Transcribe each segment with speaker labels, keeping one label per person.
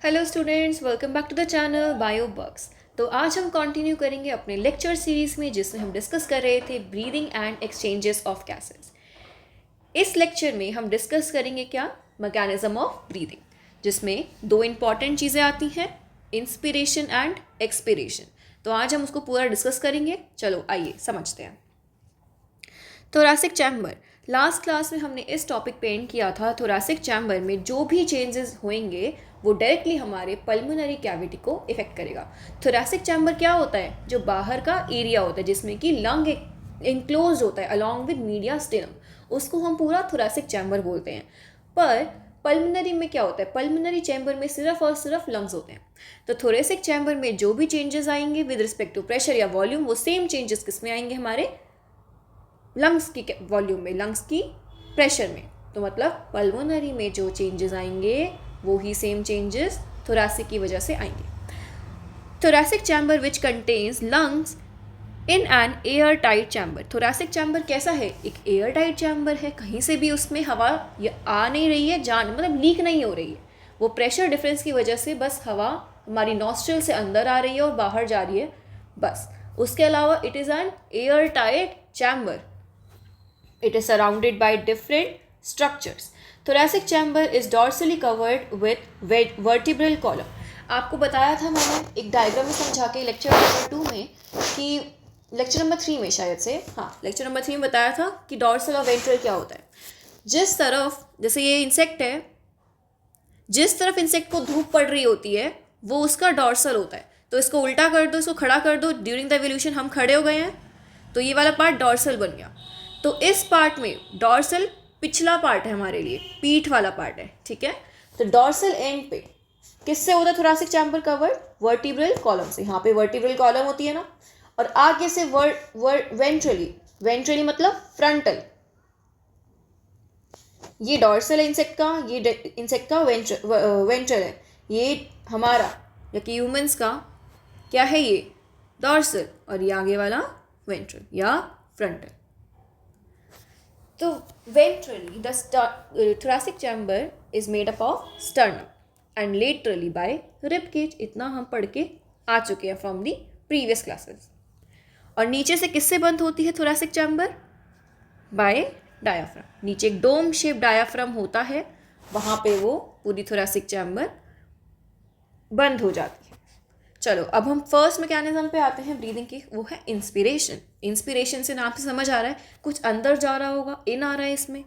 Speaker 1: Hello students, welcome back to the channel Biobucks. तो आज हम कंटिन्यू करेंगे अपने लेक्चर सीरीज में जिसमें हम डिस्कस कर रहे थे breathing and exchanges of gases. इस लेक्चर में हम डिस्कस करेंगे क्या, मैकेनिज्म ऑफ ब्रीदिंग, जिसमें दो इंपॉर्टेंट चीज़ें आती हैं, इंस्पिरेशन एंड एक्सपिरेशन। तो आज हम उसको पूरा डिस्कस करेंगे। चलो आइए समझते हैं। थोरैसिक चैम्बर, लास्ट क्लास में हमने इस टॉपिक पे एंड किया था। थोरैसिक चैम्बर में जो भी चेंजेस होंगे वो डायरेक्टली हमारे पल्मोनरी कैविटी को इफेक्ट करेगा। थोरैसिक चैम्बर क्या होता है? जो बाहर का एरिया होता है जिसमें कि लंग इनक्लोज होता है अलॉन्ग विद मीडिया स्टेनम, उसको हम पूरा थोरैसिक चैम्बर बोलते हैं। पर पल्मोनरी में क्या होता है? पल्मोनरी चैम्बर में सिर्फ और सिर्फ लंग्स होते हैं। तो थोरैसिक चैम्बर में जो भी चेंजेस आएंगे विद रिस्पेक्ट टू प्रेशर या वॉल्यूम, वो सेम चेंजेस किस में आएंगे? हमारे लंग्स की वॉल्यूम में, लंग्स की प्रेशर में। तो मतलब पल्मोनरी में जो चेंजेस आएंगे वो ही सेम चेंजेस थोरैसिक की वजह से आएंगे। Thoracic chamber which contains lungs in an air tight chamber. Thoracic chamber कैसा है? एक एयर टाइट चैम्बर है, कहीं से भी उसमें हवा आ नहीं रही है, मतलब लीक नहीं हो रही है। वो प्रेशर डिफरेंस की वजह से बस हवा हमारी नॉस्ट्रल से अंदर आ रही है और बाहर जा रही है, बस। उसके अलावा it is an air tight chamber. It is surrounded by different structures. Thoracic chamber is dorsally covered with vertebral column. आपको बताया था मैंने एक डायग्राम में समझा के लेक्चर नंबर 2 में, कि लेक्चर नंबर 3 में शायद से, हाँ लेक्चर नंबर 3 में बताया था कि डॉर्सल और वेंट्रल क्या होता है। जिस तरफ, जैसे ये इंसेक्ट है, जिस तरफ इंसेक्ट को धूप पड़ रही होती है वो उसका डॉर्सल होता है। तो इसको उल्टा कर दो, इसको खड़ा कर दो, ड्यूरिंग द एवोल्यूशन हम खड़े हो गए हैं तो ये वाला पार्ट डॉर्सल बन गया। तो इस पार्ट में डॉर्सल पिछला पार्ट है हमारे लिए, पीठ वाला पार्ट है, ठीक है। तो डॉर्सल एंड पे किससे होता है thoracic chamber covered? Vertebral column से। यहाँ पे वर्टिब्रल कॉलम होती है ना, और आगे से वेंट्रली, वेंट्रली मतलब फ्रंटल। ये डॉर्सल है इंसेक्ट का, ये इंसेक्ट का वेंट्रल है। ये हमारा या कि ह्यूमंस का क्या है? ये डॉर्सल, और ये आगे वाला वेंट्रल या फ्रंटल। तो ventrally the thoracic chamber is made up of sternum and laterally by rib cage। इतना हम पढ़ के आ चुके हैं फ्रॉम दी प्रीवियस क्लासेस। और नीचे से किससे बंद होती है थोरैसिक चैम्बर? Bye diaphragm. नीचे एक डोम शेप डायाफ्राम होता है, वहाँ पे वो पूरी थोरैसिक चैम्बर बंद हो जाती है। चलो अब हम फर्स्ट मैकेनिज्म पे आते हैं ब्रीदिंग की, वो है इंस्पिरेशन। इंस्पिरेशन से नाम से समझ आ रहा है कुछ अंदर जा रहा होगा, इन आ रहा है इसमें,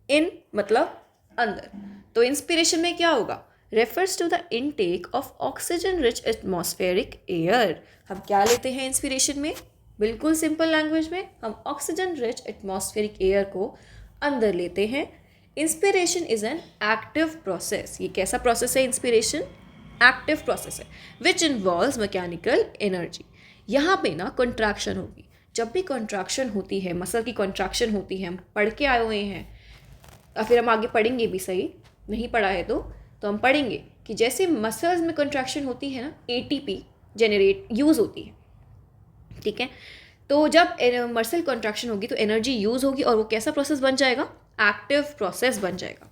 Speaker 1: इन मतलब अंदर। तो इंस्पिरेशन में क्या होगा? Refers to the intake of oxygen rich atmospheric air. हम क्या लेते हैं इंस्पिरेशन में? बिल्कुल सिंपल लैंग्वेज में हम ऑक्सीजन रिच एटमॉस्फेरिक एयर को अंदर लेते हैं। Inspiration is an active process. ये कैसा प्रोसेस है? इंस्पिरेशन एक्टिव प्रोसेस है विच इन्वॉल्व्स मैकेनिकल एनर्जी। यहाँ पे ना कंट्रैक्शन होगी। जब भी कंट्रैक्शन होती है, मसल की कंट्रैक्शन होती है, हम पढ़ के आए हुए हैं या फिर हम आगे पढ़ेंगे भी, सही नहीं पढ़ा है तो हम पढ़ेंगे कि जैसे मसल्स में कंट्रैक्शन होती है ना, एटीपी जनरेट यूज़ होती है, ठीक है। तो जब मसल कंट्रैक्शन होगी तो एनर्जी यूज़ होगी और वो कैसा प्रोसेस बन जाएगा? एक्टिव प्रोसेस बन जाएगा।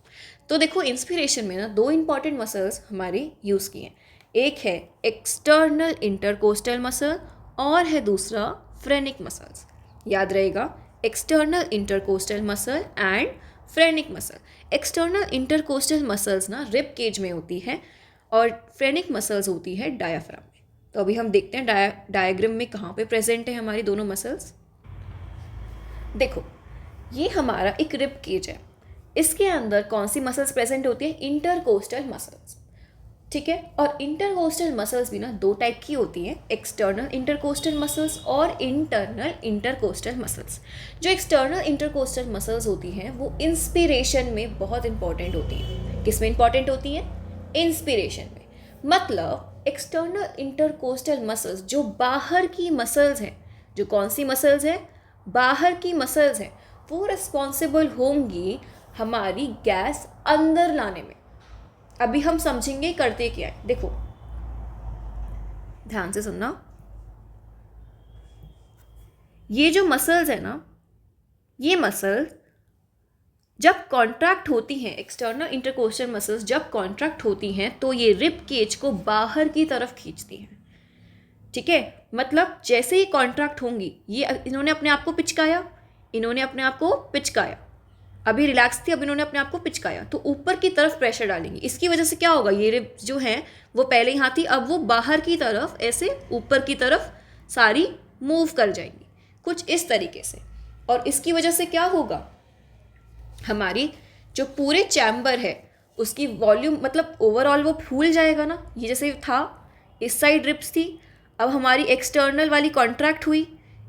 Speaker 1: तो देखो इंस्पिरेशन में ना दो इंपॉर्टेंट मसल्स हमारे यूज़ किए हैं। एक है एक्सटर्नल इंटरकोस्टल मसल और है दूसरा फ्रेनिक मसल्स। याद रहेगा, external intercostal muscle and phrenic muscle. External intercostal muscles ना रिब केज में होती है और फ्रेनिक मसल्स होती है डायाफ्राम में। तो अभी हम देखते हैं डायग्राम में कहाँ पे प्रेजेंट है हमारी दोनों मसल्स। देखो ये हमारा एक रिब केज है, इसके अंदर कौन सी मसल्स प्रेजेंट होती है? इंटरकोस्टल मसल्स, ठीक है। और इंटरकोस्टल मसल्स भी ना दो टाइप की होती हैं, एक्सटर्नल इंटरकोस्टल मसल्स और इंटरनल इंटरकोस्टल मसल्स। जो एक्सटर्नल इंटरकोस्टल मसल्स होती हैं वो इंस्पिरेशन में बहुत इंपॉर्टेंट होती हैं। किस में इंपॉर्टेंट होती हैं? इंस्पिरेशन में। मतलब एक्सटर्नल इंटरकोस्टल मसल्स जो बाहर की मसल्स हैं, जो कौन सी मसल्स हैं? बाहर की मसल्स हैं, वो रिस्पॉन्सिबल होंगी हमारी गैस अंदर लाने में। अभी हम समझेंगे करते क्या है। देखो ध्यान से सुनना, ये जो मसल्स है ना, ये मसल जब कॉन्ट्रैक्ट होती हैं एक्सटर्नल इंटरकोस्टल मसल्स, जब कॉन्ट्रैक्ट होती हैं तो ये रिब केज को बाहर की तरफ खींचती हैं। ठीक है, मतलब जैसे ही कॉन्ट्रैक्ट होंगी, ये इन्होंने अपने आप को पिचकाया, इन्होंने अपने आप को पिचकाया, अभी रिलैक्स थी, अब इन्होंने अपने आप को पिचकाया, तो ऊपर की तरफ प्रेशर डालेंगे। इसकी वजह से क्या होगा, ये रिब्स जो हैं वो पहले यहाँ थी, अब वो बाहर की तरफ ऐसे ऊपर की तरफ सारी मूव कर जाएंगी कुछ इस तरीके से। और इसकी वजह से क्या होगा, हमारी जो पूरे चैम्बर है उसकी वॉल्यूम, मतलब ओवरऑल वो फूल जाएगा ना। ये जैसे था, इस साइड रिब्स थी, अब हमारी एक्सटर्नल वाली कॉन्ट्रैक्ट हुई,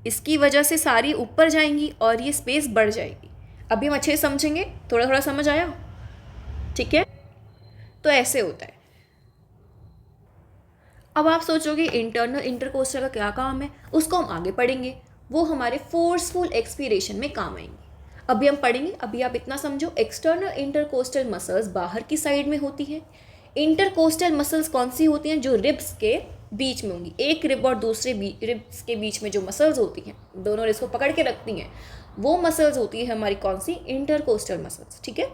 Speaker 1: इसकी वजह से सारी ऊपर जाएंगी और ये स्पेस बढ़ जाएगी। अभी हम अच्छे से समझेंगे, थोड़ा थोड़ा समझ आया? ठीक है, तो ऐसे होता है। अब आप सोचोगे इंटरनल इंटरकोस्टल का क्या काम है, उसको हम आगे पढ़ेंगे, वो हमारे फोर्सफुल एक्सपीरेशन में काम आएंगे। अभी हम पढ़ेंगे, अभी आप इतना समझो, एक्सटर्नल इंटरकोस्टल मसल्स बाहर की साइड में होती हैं। इंटरकोस्टल मसल्स कौन सी होती हैं, जो रिब्स के बीच में होंगी। एक रिब और दूसरे रिब्स के बीच में जो मसल्स होती हैं, दोनों रिब्स को पकड़ के रखती हैं, वो मसल्स होती है हमारी कौन सी, इंटरकोस्टल मसल्स। ठीक है,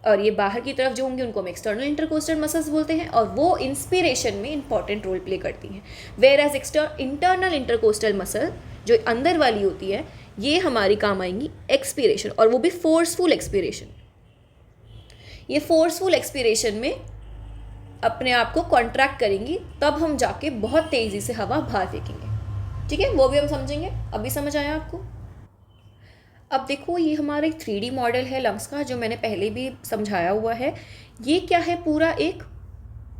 Speaker 1: और ये बाहर की तरफ जो होंगे उनको हम एक्सटर्नल इंटरकोस्टल मसल्स बोलते हैं, और वो इंस्पिरेशन में इंपॉर्टेंट रोल प्ले करती हैं। Whereas internal intercostal muscle जो अंदर वाली होती है, ये हमारी काम आएंगी एक्सपीरेशन, और वो भी फोर्सफुल एक्सपीरेशन। ये फोर्सफुल एक्सपीरेशन में अपने आप को कॉन्ट्रैक्ट करेंगी, तब हम जाके बहुत तेज़ी से हवा बाहर फेंकेंगे। ठीक है, वो भी हम समझेंगे। अभी समझ आया आपको? अब देखो, ये हमारा एक 3D मॉडल है लंग्स का, जो मैंने पहले भी समझाया हुआ है। ये क्या है, पूरा एक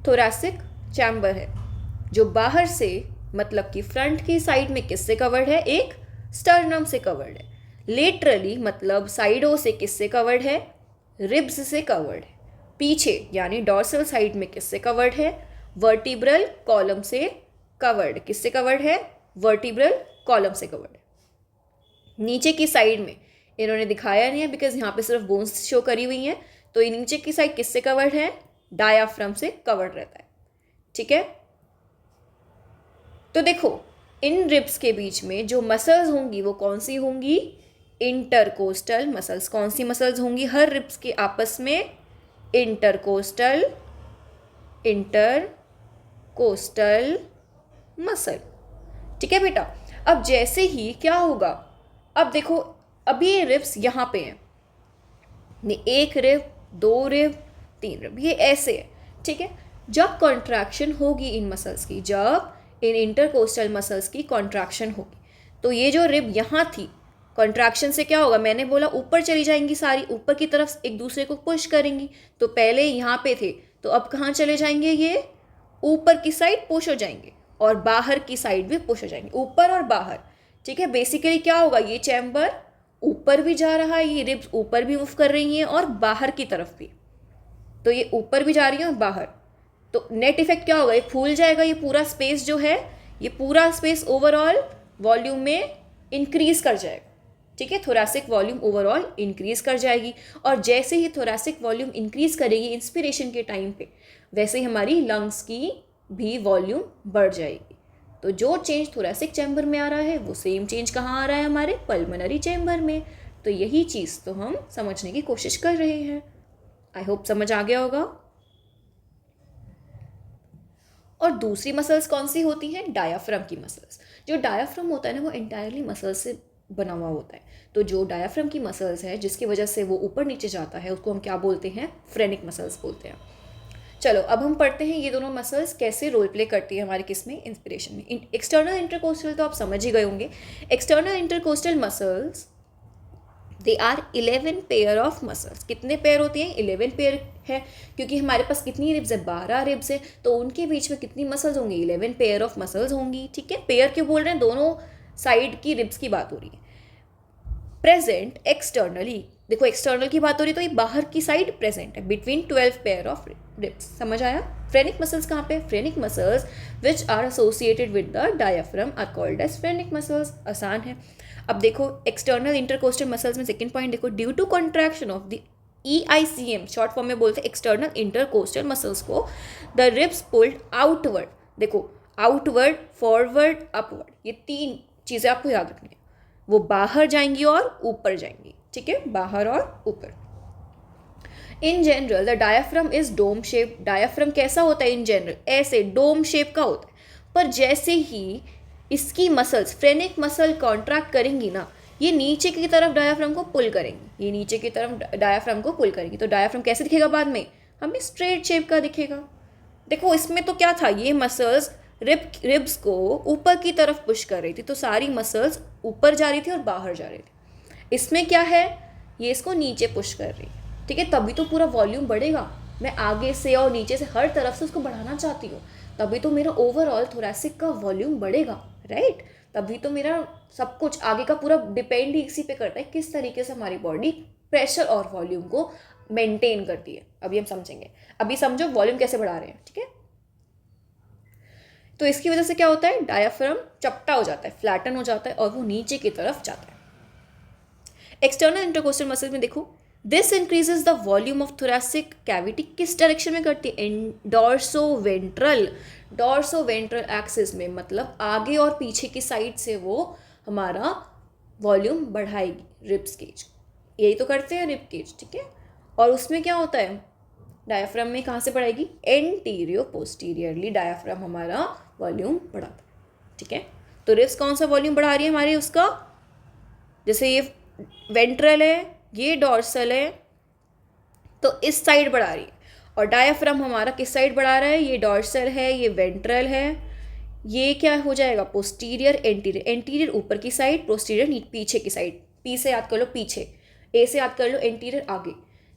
Speaker 1: थोरैसिक चैम्बर है, जो बाहर से, मतलब कि फ्रंट की साइड में किससे कवर्ड है, एक स्टर्नम से कवर्ड है। लेटरली मतलब साइडों से किससे कवर्ड है, रिब्स से कवर्ड है। पीछे यानी डॉर्सल साइड में किससे कवर्ड है, वर्टिब्रल कॉलम से कवर्ड। किससे कवर्ड है, वर्टिब्रल कॉलम से कवर्ड है। नीचे की साइड में इन्होंने दिखाया नहीं है, बिकॉज यहाँ पे सिर्फ बोन्स शो करी हुई हैं, तो ये नीचे की साइड किससे कवर्ड है, डायाफ्राम से कवर्ड रहता है। ठीक है, तो देखो, इन रिब्स के बीच में जो मसल्स होंगी वो कौन सी होंगी, इंटरकोस्टल मसल्स। कौन सी मसल्स होंगी हर रिब्स के आपस में, इंटरकोस्टल मसल। ठीक है बेटा, अब जैसे ही क्या होगा, अब देखो, अभी ये रिब्स यहाँ पे हैं, एक रिब, दो रिब, तीन रिब, ये ऐसे है। ठीक है, जब कॉन्ट्रैक्शन होगी इन मसल्स की, जब इन इंटरकोस्टल मसल्स की कॉन्ट्रैक्शन होगी, तो ये जो रिब यहाँ थी, कॉन्ट्रैक्शन से क्या होगा, मैंने बोला ऊपर चली जाएंगी सारी, ऊपर की तरफ एक दूसरे को पुश करेंगी। तो पहले यहाँ पे थे, तो अब कहाँ चले जाएंगे, ये ऊपर की साइड पुश हो जाएंगे, और बाहर की साइड भी पुश हो जाएंगे, ऊपर और बाहर। ठीक है, बेसिकली क्या होगा, ये चैम्बर ऊपर भी जा रहा है, ये रिब्स ऊपर भी मूव कर रही हैं और बाहर की तरफ भी, तो ये ऊपर भी जा रही है और बाहर। तो नेट इफेक्ट क्या होगा, ये फूल जाएगा, ये पूरा स्पेस जो है, ये पूरा स्पेस ओवरऑल वॉल्यूम में इंक्रीज कर जाएगा। ठीक है, थोरैसिक वॉल्यूम ओवरऑल इंक्रीज कर जाएगी, और जैसे ही थोरैसिक वॉल्यूम इंक्रीज करेगी इंस्पिरेशन के टाइम पे, वैसे ही हमारी लंग्स की भी वॉल्यूम बढ़ जाएगी। तो जो चेंज थोरैसिक चैम्बर में आ रहा है, वो सेम चेंज कहाँ आ रहा है, हमारे पल्मोनरी चैम्बर में। तो यही चीज़ तो हम समझने की कोशिश कर रहे हैं। आई होप समझ आ गया होगा। और दूसरी मसल्स कौन सी होती हैं, डायाफ्राम की मसल्स। जो डायाफ्राम होता है ना, वो एंटायरली मसल्स से बना हुआ होता है। तो जो डायाफ्राम की मसल्स है, जिसकी वजह से वो ऊपर नीचे जाता है, उसको हम क्या बोलते हैं, फ्रेनिक मसल्स बोलते हैं। चलो, अब हम पढ़ते हैं ये दोनों मसल्स कैसे रोल प्ले करती है हमारे किस में, इंस्पिरेशन में। एक्सटर्नल इंटरकोस्टल तो आप समझ ही गए होंगे। External intercostal muscles, they are 11 pair of muscles. कितने पेयर होती हैं, 11 पेयर है, क्योंकि हमारे पास कितनी रिब्स है, 12 रिब्स है, तो उनके बीच में कितनी मसल्स होंगी, 11 पेयर ऑफ मसल्स होंगी। ठीक है, पेयर क्यों बोल रहे हैं, दोनों साइड की रिब्स की बात हो रही है। प्रेजेंट एक्सटर्नली, देखो एक्सटर्नल की बात हो रही है, तो ये बाहर की साइड प्रेजेंट है, बिटवीन 12 पेयर ऑफ रिब्स। समझ आया। फ्रेनिक मसल्स कहाँ पे, phrenic muscles which are associated with the diaphragm are called as phrenic muscles. आसान है। अब देखो, एक्सटर्नल इंटरकोस्टल मसल्स में सेकंड पॉइंट देखो, due to contraction of the EICM, short form में बोलते हैं एक्सटर्नल इंटरकोस्टल मसल्स को, द रिब्स पुल्ड आउटवर्ड। देखो, आउटवर्ड, फॉरवर्ड, अपवर्ड, ये तीन चीज़ें आपको याद रखनी है। वो बाहर जाएंगी और ऊपर जाएंगी। ठीक है, बाहर और ऊपर। In general the diaphragm is dome shape. Diaphragm कैसा होता है इन जनरल? ऐसे डोम शेप का होता है. पर जैसे ही इसकी मसल्स, फ्रेनिक मसल कॉन्ट्रैक्ट करेंगी ना, ये नीचे की तरफ डायाफ्राम को पुल करेंगी, ये नीचे की तरफ डायाफ्राम को पुल करेंगी. तो डायाफ्राम कैसे दिखेगा बाद में? हमें स्ट्रेट शेप का दिखेगा. देखो इसमें तो क्या था, ये मसल्स रिब्स को ऊपर की तरफ पुश कर रही थी, तो सारी मसल्स ऊपर जा रही थी और बाहर जा रही थी. इसमें क्या है, ये इसको नीचे पुश कर रही है. ठीक है, तभी तो पूरा वॉल्यूम बढ़ेगा. मैं आगे से और नीचे से हर तरफ से उसको बढ़ाना चाहती हूँ, तभी तो मेरा ओवरऑल थोरैसिक का वॉल्यूम बढ़ेगा, राइट. तभी तो मेरा सब कुछ आगे का पूरा डिपेंड ही इसी पे करता है, किस तरीके से हमारी बॉडी प्रेशर और वॉल्यूम को मेंटेन करती है. अभी हम समझेंगे. अभी समझो वॉल्यूम कैसे बढ़ा रहे हैं. ठीक है, तो इसकी वजह से क्या होता है, डायाफ्राम चपटा हो जाता है, फ्लैटन हो जाता है और वो नीचे की तरफ जाता है. एक्सटर्नल इंटरकोस्टल मसल में देखो, this increases the volume of thoracic cavity. किस डायरेक्शन में करती है? डॉर्सोवेंट्रल. डॉर्सोवेंट्रल एक्सिस में, मतलब आगे और पीछे की साइड से वो हमारा वॉल्यूम बढ़ाएगी. रिब्स केज यही तो करते हैं, रिब केज. ठीक है, और उसमें क्या होता है, डायाफ्राम में कहाँ से बढ़ाएगी? एंटीरियो पोस्टीरियरली डायाफ्राम हमारा वॉल्यूम बढ़ाता है. ठीक है, तो रिब्स कौन सा वॉल्यूम बढ़ा रही है हमारे? उसका, जैसे ये वेंट्रल है, ये डॉर्सल है, तो इस साइड बढ़ा रही है. और डायाफ्राम हमारा किस साइड बढ़ा रहा है? ये डॉर्सल है, ये वेंट्रल है, ये क्या हो जाएगा? Posterior anterior. एंटीरियर ऊपर की साइड, पोस्टीरियर पीछे की साइड. पी से याद कर लो पीछे, ए से याद कर लो एंटीरियर आगे.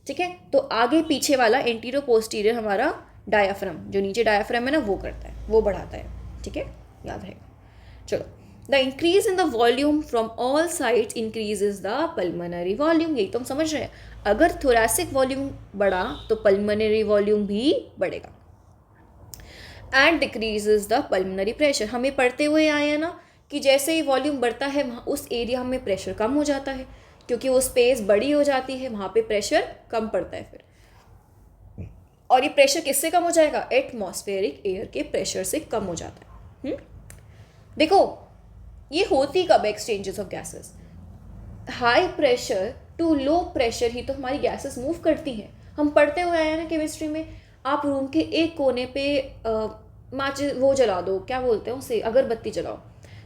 Speaker 1: ठीक है, तो आगे पीछे वाला एंटीरियर पोस्टीरियर हमारा डायाफ्राम, जो नीचे डायाफ्राम है ना, वो करता है, वो बढ़ाता है. ठीक है, याद रहेगा. चलो, the increase in the volume from all sides increases the pulmonary volume. यही तो हम समझ रहे हैं, अगर थोरैसिक वॉल्यूम बढ़ा तो पल्मोनरी वॉल्यूम भी बढ़ेगा. And decreases the pulmonary pressure. हमें पढ़ते हुए आए हैं ना कि जैसे ही वॉल्यूम बढ़ता है वहाँ उस एरिया में प्रेशर कम हो जाता है, क्योंकि वो स्पेस बड़ी हो जाती है, वहाँ पे प्रेशर कम पड़ता है फिर. और ये प्रेशर किससे कम हो जाएगा? एटमॉस्फेरिक एयर के प्रेशर से कम हो जाता है. देखो ये होती कब? Exchanges of gases. High pressure to low pressure ही तो हमारी गैसेस मूव करती हैं. हम पढ़ते हुए आए हैं ना केमिस्ट्री में, आप रूम के एक कोने पे माचिस वो जला दो, क्या बोलते हैं उसे, अगरबत्ती जलाओ,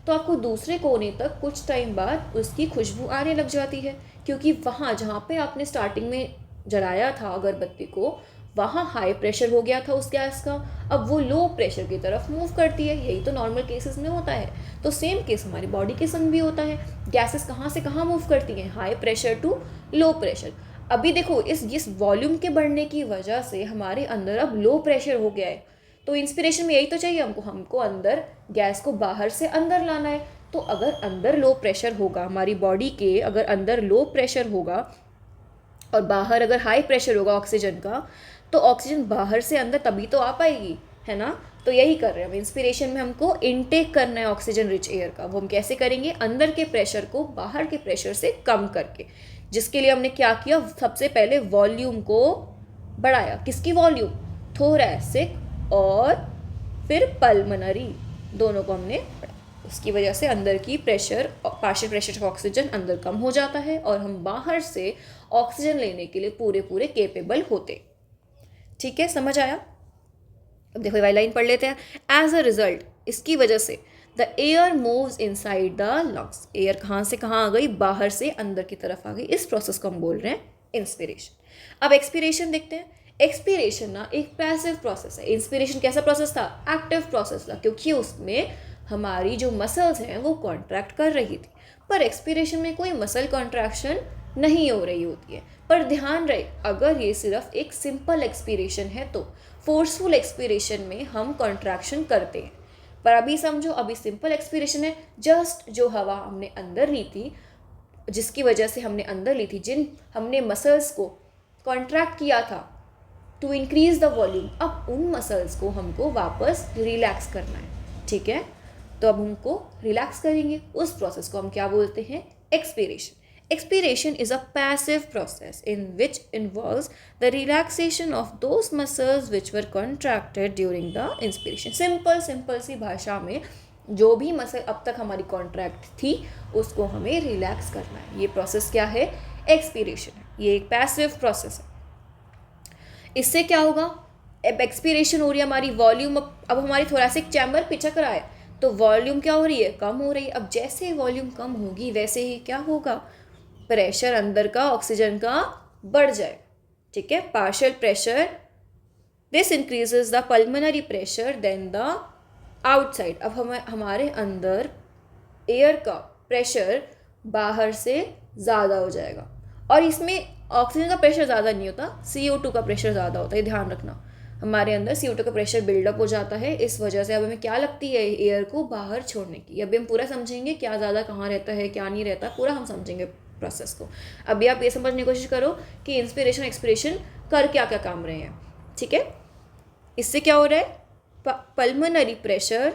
Speaker 1: तो आपको दूसरे कोने तक कुछ टाइम बाद उसकी खुशबू आने लग जाती है, क्योंकि वहाँ जहाँ पे आपने स्टार्टिंग में जलाया था अगरबत्ती को, वहाँ हाई प्रेशर हो गया था उस गैस का, अब वो लो प्रेशर की तरफ मूव करती है. यही तो नॉर्मल केसेस में होता है. तो सेम केस हमारी बॉडी के संग भी होता है. गैसेस कहाँ से कहाँ मूव करती हैं? High pressure to low pressure. अभी देखो इस वॉल्यूम के बढ़ने की वजह से हमारे अंदर अब लो प्रेशर हो गया है, तो इंस्पिरेशन में यही तो चाहिए हमको अंदर गैस को बाहर से अंदर लाना है. तो अगर अंदर लो प्रेशर होगा हमारी बॉडी के, अगर अंदर लो प्रेशर होगा और बाहर अगर हाई प्रेशर होगा ऑक्सीजन का, तो ऑक्सीजन बाहर से अंदर तभी तो आ पाएगी, है ना. तो यही कर रहे हैं हम. इंस्पिरेशन में हमको इनटेक करना है ऑक्सीजन रिच एयर का. वो हम कैसे करेंगे? अंदर के प्रेशर को बाहर के प्रेशर से कम करके. जिसके लिए हमने क्या किया? सबसे पहले वॉल्यूम को बढ़ाया. किसकी वॉल्यूम? थोरैसिक और फिर पल्मोनरी, दोनों को हमने बढ़ाया. उसकी वजह से अंदर की pressure, partial pressure of oxygen अंदर कम हो जाता है और हम बाहर से ऑक्सीजन लेने के लिए पूरे केपेबल होते. ठीक है, समझ आया? अब देखो ये लाइन पढ़ लेते हैं. एज अ रिजल्ट, इसकी वजह से the air moves inside the lungs. Air कहाँ से कहाँ आ गई? बाहर से अंदर की तरफ आ गई. इस प्रोसेस को हम बोल रहे हैं इंस्पिरेशन. अब एक्सपीरेशन देखते हैं. एक्सपीरेशन ना एक पैसिव प्रोसेस है. इंस्पिरेशन कैसा प्रोसेस था? एक्टिव प्रोसेस था, क्योंकि उसमें हमारी जो मसल्स हैं वो कॉन्ट्रैक्ट कर रही थी. पर एक्सपीरेशन में कोई मसल कॉन्ट्रैक्शन नहीं हो रही होती है. पर ध्यान रहे, अगर ये सिर्फ एक सिंपल एक्सपीरेशन है तो फोर्सफुल एक्सपीरेशन में हम कॉन्ट्रैक्शन करते हैं. पर अभी समझो, अभी सिंपल एक्सपीरेशन है, जस्ट जो हवा हमने अंदर ली थी, जिसकी वजह से हमने अंदर ली थी, जिन हमने मसल्स को कॉन्ट्रैक्ट किया था टू इंक्रीज द वॉल्यूम, अब उन मसल्स को हमको वापस रिलैक्स करना है. ठीक है, तो अब हमको रिलैक्स करेंगे. उस प्रोसेस को हम क्या बोलते हैं? Expiration. Expiration is a passive process in which involves the relaxation of those muscles which were contracted during the inspiration. Simple सी भाषा में जो भी मसल अब तक हमारी कॉन्ट्रैक्ट थी उसको हमें रिलैक्स करना है. ये प्रोसेस क्या है? एक्सपीरेशन है. ये एक पैसिव प्रोसेस है. इससे क्या होगा, अब एक्सपीरेशन हो रही है हमारी, वॉल्यूम अब हमारी थोरेसिक चैम्बर पिचक रहा है, तो वॉल्यूम क्या हो रही है, कम हो रही है। अब जैसे ही वॉल्यूम कम होगी वैसे ही क्या होगा, प्रेशर अंदर का ऑक्सीजन का बढ़ जाए। ठीक है, partial pressure, this increases the pulmonary pressure than the outside. अब हमारे अंदर एयर का प्रेशर बाहर से ज़्यादा हो जाएगा, और इसमें ऑक्सीजन का प्रेशर ज़्यादा नहीं होता, CO2 का प्रेशर ज़्यादा होता है, ध्यान रखना। हमारे अंदर CO2 का प्रेशर बिल्डअप हो जाता है, इस वजह से अब हमें क्या लगती है, एयर को बाहर छोड़ने की। अभी हम पूरा समझेंगे क्या ज़्यादा कहाँ रहता है क्या नहीं रहता, पूरा हम समझेंगे प्रोसेस को। अभी आप ये समझने की कोशिश करो कि इंस्पिरेशन एक्सपिरेशन कर क्या क्या काम रहे हैं। ठीक है, इससे क्या हो रहा है, पल्मोनरी प्रेशर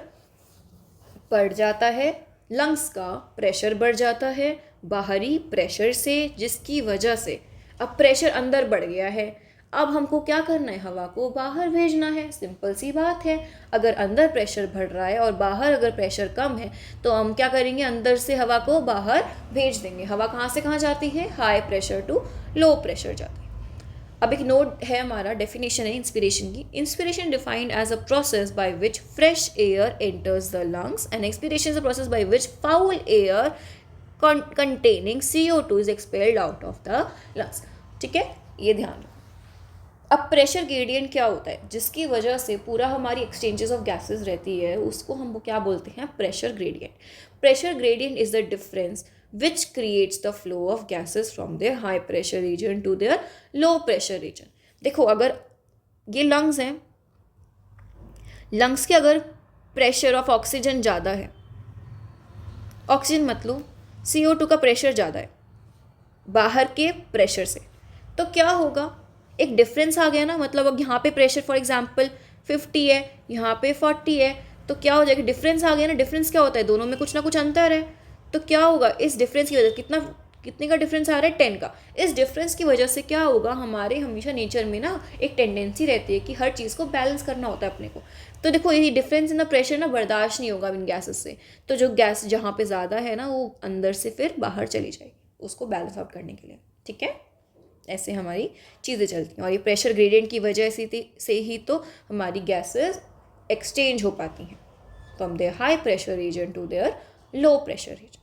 Speaker 1: बढ़ जाता है, लंग्स का प्रेशर बढ़ जाता है बाहरी प्रेशर से, जिसकी वजह से अब प्रेशर अंदर बढ़ गया है। अब हमको क्या करना है, हवा को बाहर भेजना है, सिंपल सी बात है। अगर अंदर प्रेशर बढ़ रहा है और बाहर अगर प्रेशर कम है तो हम क्या करेंगे, अंदर से हवा को बाहर भेज देंगे। हवा कहाँ से कहाँ जाती है, high pressure to low pressure जाती है। अब एक नोट है हमारा, डेफिनेशन है इंस्पिरेशन की। Inspiration defined as a process by which fresh air enters the lungs, and expiration is a process by which foul air containing CO2 is expelled out of the lungs। ठीक है, ये ध्यान रखो। अब pressure gradient क्या होता है, जिसकी वजह से पूरा हमारी एक्सचेंजेस ऑफ गैसेस रहती है, उसको हम क्या बोलते हैं, pressure gradient. Pressure gradient is the difference which creates the flow of gases from their high pressure region to their low pressure region। देखो, अगर ये लंग्स हैं, लंग्स के अगर प्रेशर ऑफ ऑक्सीजन ज़्यादा है, ऑक्सीजन मतलब CO2 का प्रेशर ज़्यादा है बाहर के प्रेशर से, तो क्या होगा, एक डिफरेंस आ गया ना। मतलब अब यहाँ पे प्रेशर फॉर एग्जांपल 50 है, यहाँ पे 40 है, तो क्या हो जाएगा, डिफरेंस आ गया ना। डिफरेंस क्या होता है, दोनों में कुछ ना कुछ अंतर है, तो क्या होगा, इस डिफरेंस की वजह से कितने का डिफरेंस आ रहा है, 10 का। इस डिफरेंस की वजह से क्या होगा, हमारे हमेशा नेचर में ना एक टेंडेंसी रहती है कि हर चीज़ को बैलेंस करना होता है अपने को। तो देखो, ये डिफरेंस इन द प्रेशर ना बर्दाश्त नहीं होगा इन गैसेस से, तो जो गैस जहाँ पे ज़्यादा है ना वो अंदर से फिर बाहर चली जाएगी उसको बैलेंस आउट करने के लिए। ठीक है, ऐसे हमारी चीज़ें चलती हैं, और ये प्रेशर ग्रेडियंट की वजह से ही तो हमारी गैसेस एक्सचेंज हो पाती हैं from there high pressure region to there low pressure region.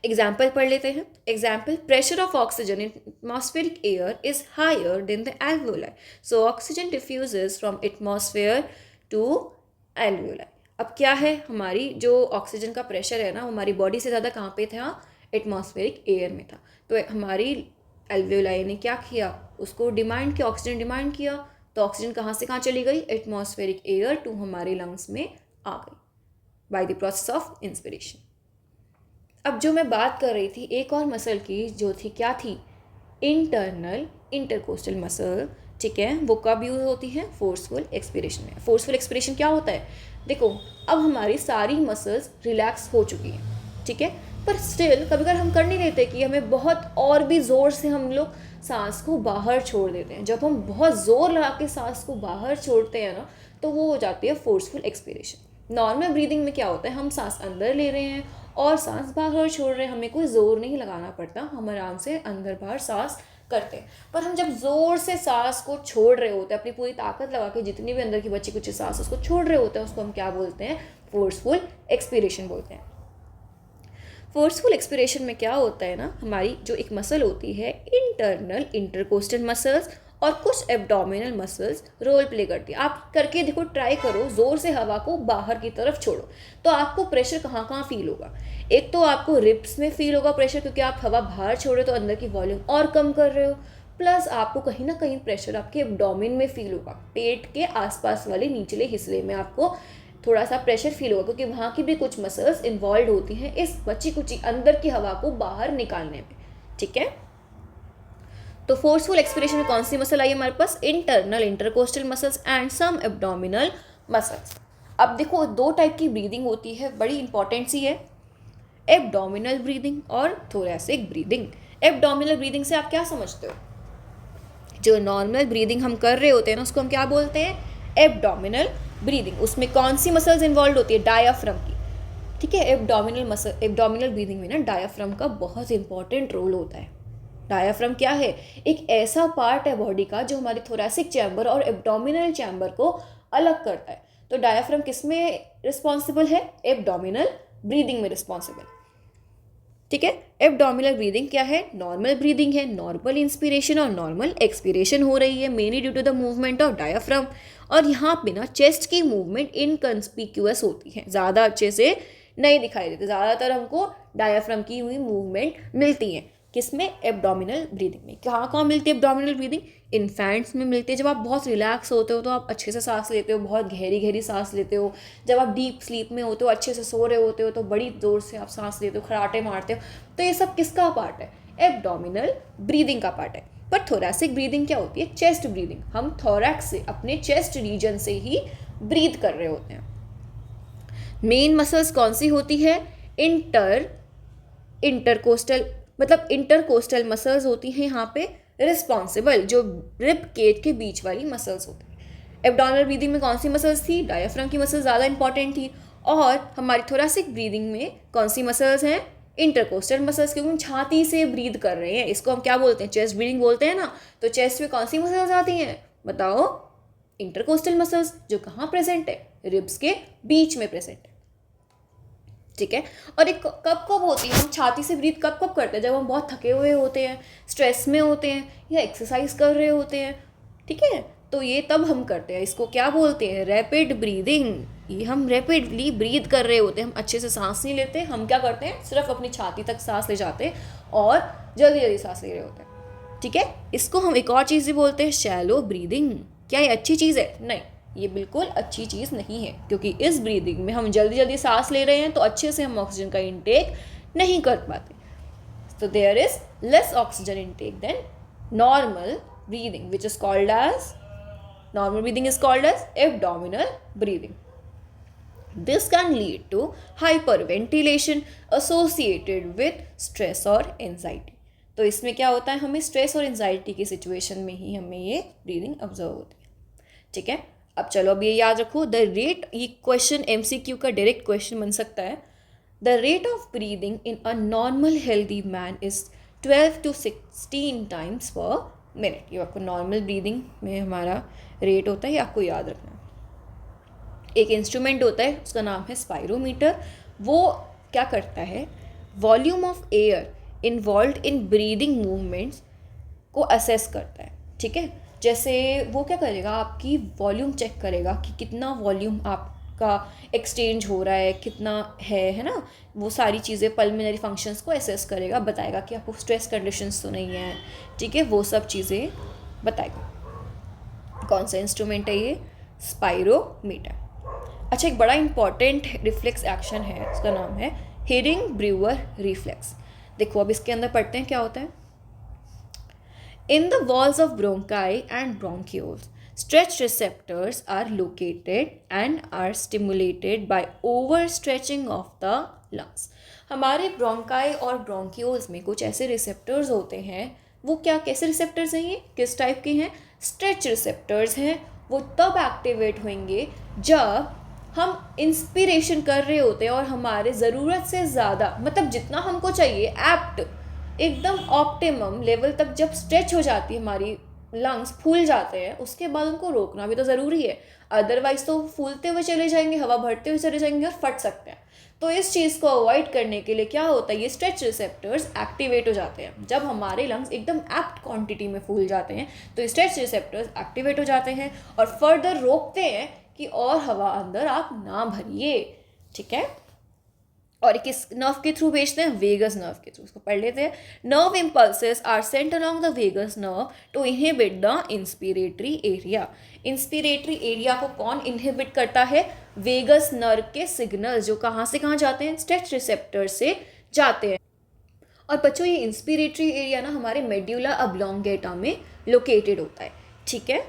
Speaker 1: Example पढ़ लेते हैं। Example, pressure of oxygen in atmospheric air is higher than the alveoli, so oxygen diffuses from atmosphere to alveoli. अब क्या है, हमारी जो ऑक्सीजन का pressure है ना, हमारी बॉडी से ज़्यादा कहाँ पे था, एटमॉस्फेरिक एयर में था। तो हमारी एल्वियोलाई ने क्या किया, उसको डिमांड किया, ऑक्सीजन डिमांड किया, तो ऑक्सीजन कहाँ से कहाँ चली गई, एटमॉस्फेरिक एयर टू हमारे लंग्स में आ गई by the process of inspiration. अब जो मैं बात कर रही थी एक और मसल की, जो थी क्या थी, इंटरनल इंटरकोस्टल मसल। ठीक है, वो कब यूज होती है, फोर्सफुल एक्सपिरेशन में। फोर्सफुल एक्सपिरेशन क्या होता है, देखो अब हमारी सारी मसल्स रिलैक्स हो चुकी हैं, ठीक है, पर स्टिल कभी कभी हम कर नहीं लेते कि हमें बहुत और भी ज़ोर से हम लोग सांस को बाहर छोड़ देते हैं। जब हम बहुत ज़ोर लगा के सांस को बाहर छोड़ते हैं ना, तो वो हो जाती है फोर्सफुल एक्सपिरेशन। नॉर्मल ब्रीदिंग में क्या होता है, हम सांस अंदर ले रहे हैं और सांस बाहर छोड़ रहे हैं, हमें कोई ज़ोर नहीं लगाना पड़ता, हम आराम से अंदर बाहर सांस करते हैं। पर हम जब ज़ोर से सांस को छोड़ रहे होते हैं, अपनी पूरी ताकत लगा के जितनी भी अंदर की बची कुछ सांस उसको छोड़ रहे होते हैं, उसको हम क्या बोलते हैं, फोर्सफुल एक्सपिरेशन बोलते हैं। फोर्सफुल एक्सपिरेशन में क्या होता है ना, हमारी जो एक मसल होती है इंटरनल इंटरकोस्टल मसल्स और कुछ एब्डोमिनल मसल्स रोल प्ले करती है। आप करके देखो, ट्राई करो, ज़ोर से हवा को बाहर की तरफ छोड़ो तो आपको प्रेशर कहाँ कहाँ फील होगा। एक तो आपको रिब्स में फील होगा प्रेशर, क्योंकि आप हवा बाहर छोड़ रहे हो तो अंदर की वॉल्यूम और कम कर रहे हो। प्लस आपको कहीं ना कहीं प्रेशर आपके एब्डोमिन में फील होगा, पेट के आसपास वाले निचले हिस्से में आपको थोड़ा सा प्रेशर फील होगा, क्योंकि वहाँ की भी कुछ मसल्स इन्वॉल्व होती हैं इस बची कुची अंदर की हवा को बाहर निकालने में। ठीक है, तो फोर्सफुल एक्सपिरेशन में कौन सी मसल आई हमारे पास, internal intercostal muscles and some abdominal muscles. अब देखो, दो टाइप की ब्रीदिंग होती है, बड़ी इंपॉर्टेंट सी है, एब्डोमिनल ब्रीदिंग और थोरैसिक ब्रीदिंग। एब्डोमिनल ब्रीदिंग से आप क्या समझते हो, जो नॉर्मल ब्रीदिंग हम कर रहे होते हैं ना, उसको हम क्या बोलते हैं, एब्डोमिनल ब्रीदिंग। उसमें कौन सी मसल्स इन्वॉल्व होती है, डायाफ्राम की। ठीक है, एब्डोमिनल ब्रीदिंग में ना डायाफ्राम का बहुत इंपॉर्टेंट रोल होता है। डायाफ्राम क्या है? एक ऐसा पार्ट है बॉडी का जो हमारे थोरैसिक चैम्बर और एब्डोमिनल चैम्बर को अलग करता है। तो डायाफ्राम किस में रिस्पॉन्सिबल है? एब्डोमिनल ब्रीदिंग में रिस्पॉन्सिबल। ठीक है, एब्डोमिनल ब्रीदिंग क्या है? नॉर्मल ब्रीदिंग है, नॉर्मल इंस्पिरेशन और नॉर्मल एक्सपिरेशन हो रही है mainly due to the movement of diaphragm. और यहाँ पे ना चेस्ट की मूवमेंट इनकंस्पिक्यूअस होती है, ज़्यादा अच्छे से नहीं दिखाई देते, ज़्यादातर हमको डायाफ्राम की हुई मूवमेंट मिलती है किसमें? एब्डोमिनल ब्रीदिंग में। कहाँ कहाँ मिलती है एब्डोमिनल ब्रीदिंग? इन्फेंट्स में मिलती है, जब आप बहुत रिलैक्स होते हो तो आप अच्छे से सांस लेते हो, बहुत गहरी गहरी सांस लेते हो। जब आप डीप स्लीप में होते हो, अच्छे से सो रहे होते हो तो बड़ी जोर से आप सांस लेते हो, खराटे मारते हो। तो ये सब किसका पार्ट है? एब्डोमिनल ब्रीदिंग का पार्ट है। पर थोरैसिक ब्रीदिंग क्या होती है? Chest breathing. हम थोरैक्स से, अपने चेस्ट रीजन से ही ब्रीद कर रहे होते हैं। मेन मसल्स कौन सी होती है? इंटरकोस्टल, मतलब इंटरकोस्टल मसल्स होती हैं यहाँ पे रिस्पॉन्सिबल, जो रिब केज के बीच वाली मसल्स होती हैं। एब्डोमिनल ब्रीदिंग में कौन सी मसल्स थी? डायाफ्राम की मसल्स ज़्यादा इंपॉर्टेंट थी। और हमारी थोरैसिक ब्रीदिंग में कौन सी मसल्स हैं? इंटरकोस्टल मसल्स, क्योंकि हम छाती से ब्रीद कर रहे हैं। इसको हम क्या बोलते हैं? चेस्ट ब्रीदिंग बोलते हैं ना। तो चेस्ट में कौन सी मसल्स आती हैं? बताओ। इंटरकोस्टल मसल्स, जो कहाँ प्रेजेंट है? रिब्स के बीच में प्रेजेंट है। ठीक है, और एक कब कब होती है? हम छाती से ब्रीथ कब कब करते हैं? जब हम बहुत थके हुए होते हैं, स्ट्रेस में होते हैं, या एक्सरसाइज कर रहे होते हैं। ठीक है, तो ये तब हम करते हैं। इसको क्या बोलते हैं? Rapid breathing. ये हम रैपिडली ब्रीथ कर रहे होते हैं, हम अच्छे से सांस नहीं लेते। हम क्या करते हैं? सिर्फ अपनी छाती तक सांस ले जाते हैं और जल्दी जल्दी सांस ले रहे होते हैं। ठीक है, इसको हम एक और चीज़ भी बोलते हैं, शैलो ब्रीदिंग। क्या ये अच्छी चीज़ है? नहीं, ये बिल्कुल अच्छी चीज़ नहीं है, क्योंकि इस ब्रीदिंग में हम जल्दी जल्दी सांस ले रहे हैं तो अच्छे से हम ऑक्सीजन का इंटेक नहीं कर पाते। तो there is less oxygen intake than normal breathing, which is called as, normal breathing is called as abdominal breathing. This can lead to hyperventilation associated with stress और anxiety. तो इसमें क्या होता है? हमें स्ट्रेस और एंजाइटी की सिचुएशन में ही हमें ये ब्रीदिंग ऑब्जर्व होती है। ठीक है, अब चलो अब ये याद रखो, द रेट, ये क्वेश्चन MCQ का डायरेक्ट क्वेश्चन बन सकता है. The rate of breathing in a normal healthy man is 12 to 16 times पर मिनट. ये आपको नॉर्मल ब्रीदिंग में हमारा रेट होता है, ये आपको याद रखना है. एक इंस्ट्रूमेंट होता है, उसका नाम है स्पायरोमीटर. वो क्या करता है? Volume of air involve in breathing movements को असेस करता है. ठीक है, जैसे वो क्या करेगा? आपकी वॉल्यूम चेक करेगा कि कितना वॉल्यूम आपका एक्सचेंज हो रहा है, कितना है ना. वो सारी चीज़ें पल्मिनरी फंक्शंस को असेस करेगा, बताएगा कि आपको स्ट्रेस कंडीशंस तो नहीं है. ठीक है, वो सब चीज़ें बताएगा. कौन सा इंस्ट्रूमेंट है ये? स्पायरोमीटर. अच्छा, एक बड़ा इंपॉर्टेंट रिफ्लेक्स एक्शन है, उसका नाम है हेरिंग ब्रूअर रिफ्लेक्स. देखो अब इसके अंदर पढ़ते हैं क्या होता है. In the walls of bronchi and bronchioles stretch receptors are located and are stimulated by overstretching of the lungs. हमारे ब्रोंकाई और ब्रोंक्यूल्स में कुछ ऐसे रिसेप्टर्स होते हैं. वो क्या, कैसे रिसेप्टर्स हैं? ये किस टाइप के हैं? स्ट्रेच रिसेप्टर्स हैं. वो तब एक्टिवेट होंगे जब हम इंस्पिरेशन कर रहे होते हैं और हमारे ज़रूरत से ज़्यादा, मतलब जितना हमको चाहिए, एप्ट एकदम ऑप्टिमम लेवल तक जब स्ट्रेच हो जाती है, हमारी लंग्स फूल जाते हैं, उसके बाद उनको रोकना भी तो ज़रूरी है. अदरवाइज तो फूलते हुए चले जाएंगे, हवा भरते हुए चले जाएंगे और फट सकते हैं. तो इस चीज़ को अवॉइड करने के लिए क्या होता है? ये स्ट्रेच रिसेप्टर्स एक्टिवेट हो जाते हैं. जब हमारे लंग्स एकदम एप्ट क्वांटिटी में फूल जाते हैं तो स्ट्रेच रिसेप्टर्स एक्टिवेट हो जाते हैं और फर्दर रोकते हैं कि और हवा अंदर आप ना भरिए. ठीक है, और किस नर्व के थ्रू भेजते हैं? वेगस नर्व के थ्रू. उसको पढ़ लेते हैं. Nerve impulses are sent along the vagus nerve to inhibit the inspiratory area. Inspiratory area को कौन इनहिबिट करता है? वेगस नर्व के सिग्नल, जो कहाँ से कहाँ जाते हैं? स्ट्रेच रिसेप्टर से जाते हैं. और बच्चों, ये इंस्पिरेटरी एरिया ना हमारे मेड्यूला ऑब्लोंगेटा में लोकेटेड होता है. ठीक है,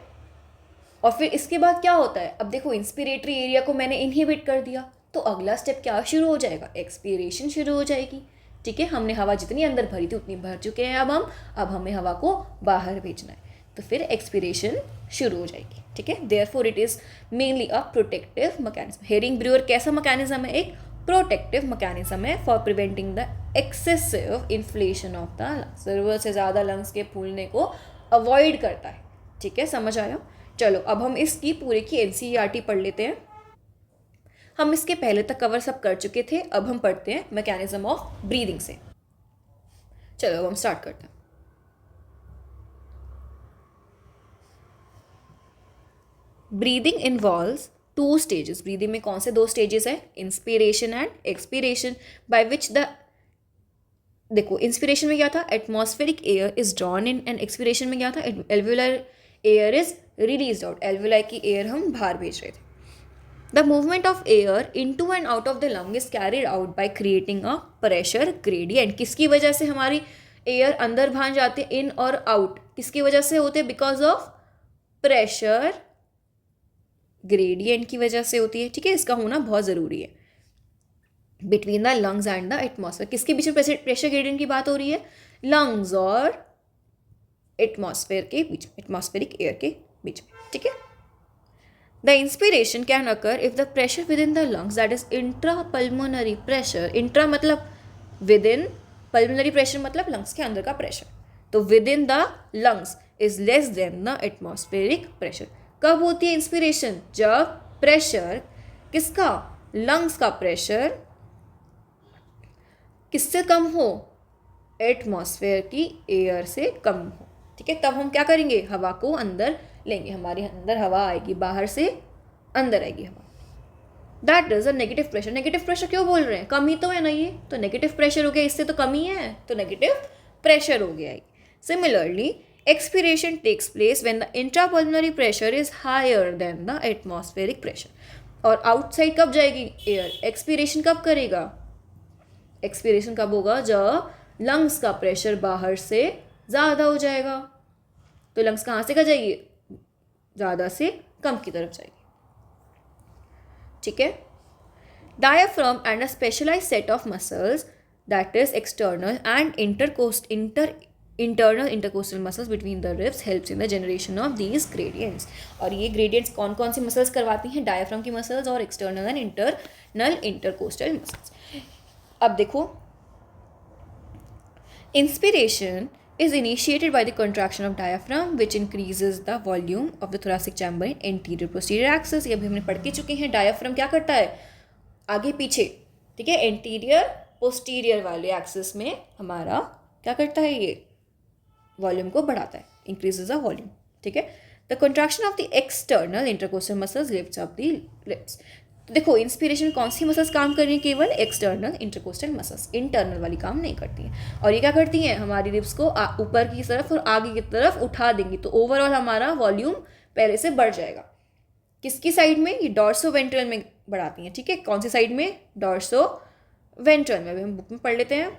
Speaker 1: और फिर इसके बाद क्या होता है? अब देखो, इंस्पिरेटरी एरिया को मैंने इनहिबिट कर दिया तो अगला स्टेप क्या शुरू हो जाएगा? एक्सपीरेशन शुरू हो जाएगी. ठीक है, हमने हवा जितनी अंदर भरी थी उतनी भर चुके हैं अब हमें हवा को बाहर भेजना है, तो फिर एक्सपीरेशन शुरू हो जाएगी. ठीक है, therefore it is mainly a protective mechanism. Herring Breuer कैसा मैकेनिज्म है? एक प्रोटेक्टिव मैकेनिज्म है for preventing the excessive inflation of the lungs, ज़रूरत से ज़्यादा लंग्स के फूलने को अवॉइड करता है। ठीक है, समझ आया? चलो अब हम इसकी पूरे की एनसीईआरटी पढ़ लेते हैं। हम इसके पहले तक कवर सब कर चुके थे, अब हम पढ़ते हैं मैकेनिज्म ऑफ ब्रीदिंग से। चलो अब हम स्टार्ट करते हैं। Breathing involves two stages. Breathing में कौन से दो स्टेजेस है? Inspiration and expiration, by which the, देखो इंस्पिरेशन में क्या था? Atmospheric air is drawn in, and expiration में क्या था? Alveolar air is release out. Alveoli की एयर हम बाहर भेज रहे थे। The movement of air into and out of the lung is carried out by creating a pressure gradient. किसकी वजह से हमारी एयर अंदर बाहर जाते, इन और आउट? किसकी वजह से होते? बिकॉज ऑफ प्रेशर ग्रेडियंट की वजह से होती है। ठीक है, इसका होना बहुत ज़रूरी है। Between the lungs and the atmosphere, किसके बीच में प्रेशर ग्रेडियंट की बात हो रही है? लंग्स और एटमॉस्फेयर के बीच में, एटमॉस्फेरिक एयर के बीच में। ठीक है, the inspiration can occur if the pressure with in the lungs, that is intra pulmonary pressure. Intra मतलब विद इन, पल्मोनरी प्रेशर मतलब लंग्स के अंदर का प्रेशर। तो with in the lungs is less than the atmospheric pressure. कब होती है inspiration? जब प्रेशर किसका? लंग्स का प्रेशर किससे कम हो? एटमॉस्फेयर की एयर से कम हो। ठीक है, तब हम क्या करेंगे? हवा को अंदर लेंगे, हमारे अंदर हवा आएगी, बाहर से अंदर आएगी हवा। That is a negative pressure. Negative pressure क्यों बोल रहे हैं? कम ही तो है ना, ये तो नेगेटिव प्रेशर हो गया, इससे तो कम ही है, तो नेगेटिव प्रेशर हो गया। Similarly expiration takes place when the intrapulmonary pressure is higher than the atmospheric pressure. और आउटसाइड कब जाएगी एयर? एक्सपीरेशन कब करेगा? एक्सपीरेशन कब होगा? जब लंग्स का प्रेशर बाहर से ज़्यादा हो जाएगा। तो लंग्स कहाँ से कहाँ जाएगी? ज़्यादा से कम की तरफ जाएगी। ठीक है, diaphragm and a specialised set of muscles, that is external and internal intercostal muscles between the ribs helps in the generation of these gradients। और ये gradients कौन कौन सी मसल्स करवाती हैं? डायफ्राम की मसल्स और external and internal intercostal muscles. अब देखो, inspiration is initiated by the contraction of diaphragm which increases the volume of the thoracic chamber in anterior posterior axis। ये भी हमने पढ़ के चुके हैं। डायफ्राम क्या करता है? आगे पीछे, ठीक है, एंटीरियर पोस्टीरियर वाले एक्सिस में हमारा क्या करता है? ये वॉल्यूम को बढ़ाता है, इंक्रीजेज द वॉल्यूम। ठीक है, the contraction of the external intercostal muscles lifts up the lips. देखो इंस्पिरेशन कौन सी मसल्स काम कर रही हैं? केवल एक्सटर्नल इंटरकोस्टल मसल्स, इंटरनल वाली काम नहीं करती हैं। और ये क्या करती हैं? हमारी रिब्स को ऊपर की तरफ और आगे की तरफ उठा देंगी, तो ओवरऑल हमारा वॉल्यूम पहले से बढ़ जाएगा। किसकी साइड में? ये डॉर्सो वेंट्रल में बढ़ाती हैं। ठीक है, कौन सी साइड में? डॉर्सो वेंट्रल में। अभी हम बुक में पढ़ लेते हैं।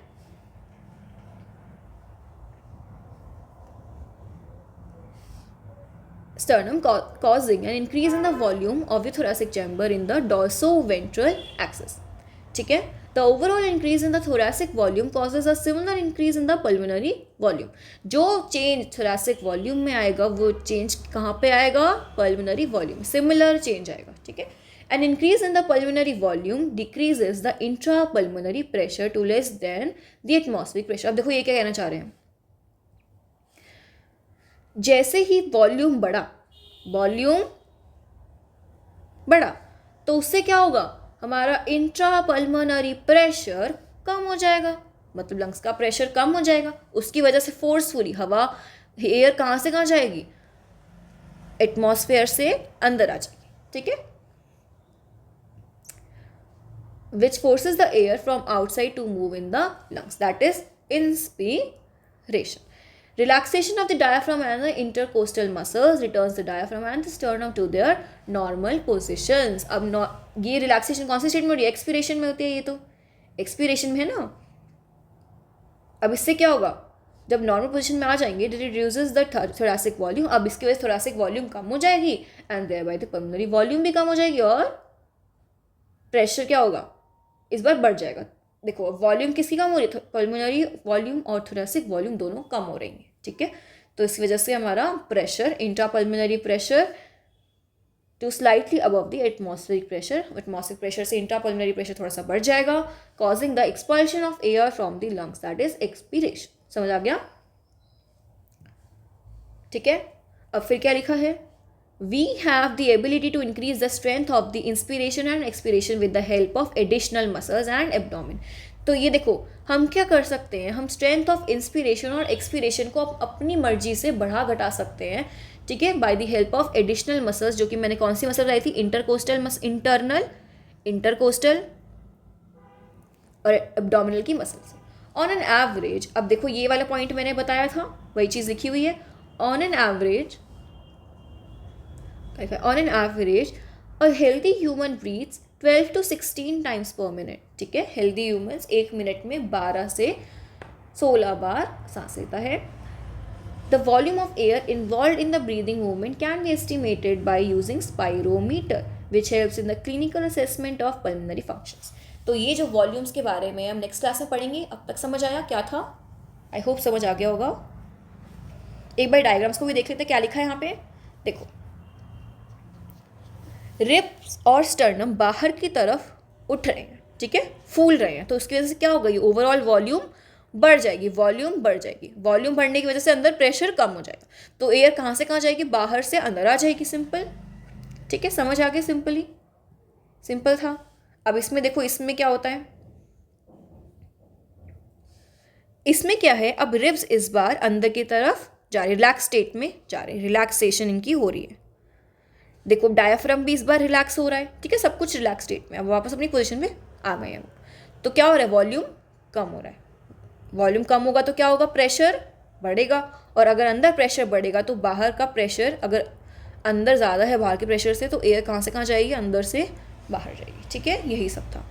Speaker 1: Sternum causing an increase in the volume of the thoracic chamber in the dorsoventral axis। ठीक है, the overall increase in the thoracic volume causes a similar increase in the pulmonary volume। जो change thoracic volume में आएगा वो change कहाँ पे आएगा? pulmonary volume, similar change आएगा। ठीक है, an increase in the pulmonary volume decreases the intrapulmonary pressure to less than the atmospheric pressure। अब देखो ये क्या कहना चाह रहे हैं? जैसे ही वॉल्यूम बढ़ा तो उससे क्या होगा? हमारा इंट्रा पल्मोनरी प्रेशर कम हो जाएगा, मतलब लंग्स का प्रेशर कम हो जाएगा। उसकी वजह से फोर्सफुली हवा, एयर कहाँ से कहाँ जाएगी? एटमॉस्फेयर से अंदर आ जाएगी। ठीक है, which forces the air from outside to move in the lungs, that is inspiration. Relaxation of the diaphragm and the intercostal muscles returns the diaphragm and the sternum to their normal positions। अब ये relaxation कौन से state में हो रही है? Expiration में होती है। ये तो एक्सपीरेशन में है ना। अब इससे क्या होगा? जब नॉर्मल पोजीशन में आ जाएंगे, it reduces the thoracic volume. अब इसकी वजह से थोरैसिक वॉल्यूम कम हो जाएगी and thereby the pulmonary volume भी कम हो जाएगी और प्रेशर क्या होगा? इस बार बढ़ जाएगा। देखो वॉल्यूम किसकी कम हो रही है? पल्मोनरी वॉल्यूम और थोरैसिक वॉल्यूम दोनों कम हो रही हैं। ठीक है, तो इस वजह से हमारा pressure, intrapulmonary pressure to slightly above the atmospheric pressure, atmospheric pressure से इंट्रापल्मोनरी प्रेशर थोड़ा सा बढ़ जाएगा, causing the expulsion of air from the lungs, that is expiration. समझ आ गया? ठीक है, अब फिर क्या लिखा है, we have the ability to increase the strength of the inspiration and expiration with the help of additional muscles and abdomen. तो ये देखो हम क्या कर सकते हैं, हम स्ट्रेंथ ऑफ इंस्पिरेशन और एक्सपीरेशन को अपनी मर्जी से बढ़ा घटा सकते हैं, ठीक है, by the help of additional muscles, जो कि मैंने कौन सी मसल बताई थी, इंटरनल, इंटरकोस्टल और एब्डोमिनल की मसल से। ऑन एन एवरेज, अब देखो ये वाला पॉइंट मैंने बताया था, वही चीज़ लिखी हुई है, on an average a healthy human breathes 12 to 16 times per minute, ठीक है, हेल्दी ह्यूमन्स 1 मिनट में 12 से 16 बार सांस लेता है। The volume of air involved in the breathing movement can be estimated by using spirometer, which helps in the clinical assessment of pulmonary functions. तो ये जो वॉल्यूम्स के बारे में हम नेक्स्ट क्लास में पढ़ेंगे। अब तक समझ आया क्या था? आई होप समझ आ गया होगा। एक बार डायग्राम्स को भी देख लेते हैं क्या लिखा है यहाँ पे। देखो, रिब्स और स्टर्नम बाहर की तरफ उठ रहे हैं, ठीक है, फूल रहे हैं, तो उसकी वजह से क्या होगा, ये ओवरऑल वॉल्यूम बढ़ जाएगी, वॉल्यूम बढ़ने की वजह से अंदर प्रेशर कम हो जाएगा, तो एयर कहाँ से कहाँ जाएगी, बाहर से अंदर आ जाएगी। सिंपल, ठीक है, समझ आ गया? सिंपल था। अब इसमें देखो, इसमें क्या होता है, इसमें क्या है, अब रिब्स इस बार अंदर की तरफ जा रही, रिलैक्स स्टेट में जा रहे, रिलैक्सेशन इनकी हो रही है। देखो डायफ्राम भी इस बार रिलैक्स हो रहा है, ठीक है, सब कुछ रिलैक्स स्टेट में, अब वापस अपनी पोजीशन में आ गए हैं। तो क्या हो रहा है, वॉल्यूम कम हो रहा है। वॉल्यूम कम होगा तो क्या होगा, प्रेशर बढ़ेगा, और अगर अंदर प्रेशर बढ़ेगा तो बाहर का प्रेशर, अगर अंदर ज़्यादा है बाहर के प्रेशर से, तो एयर कहाँ से कहाँ जाएगी, अंदर से बाहर जाएगी। ठीक है, यही सब था।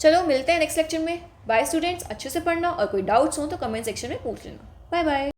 Speaker 1: चलो मिलते हैं नेक्स्ट लेक्चर में। बाय स्टूडेंट्स, अच्छे से पढ़ना, और कोई डाउट्स हो तो कमेंट सेक्शन में पूछ लेना। Bye bye.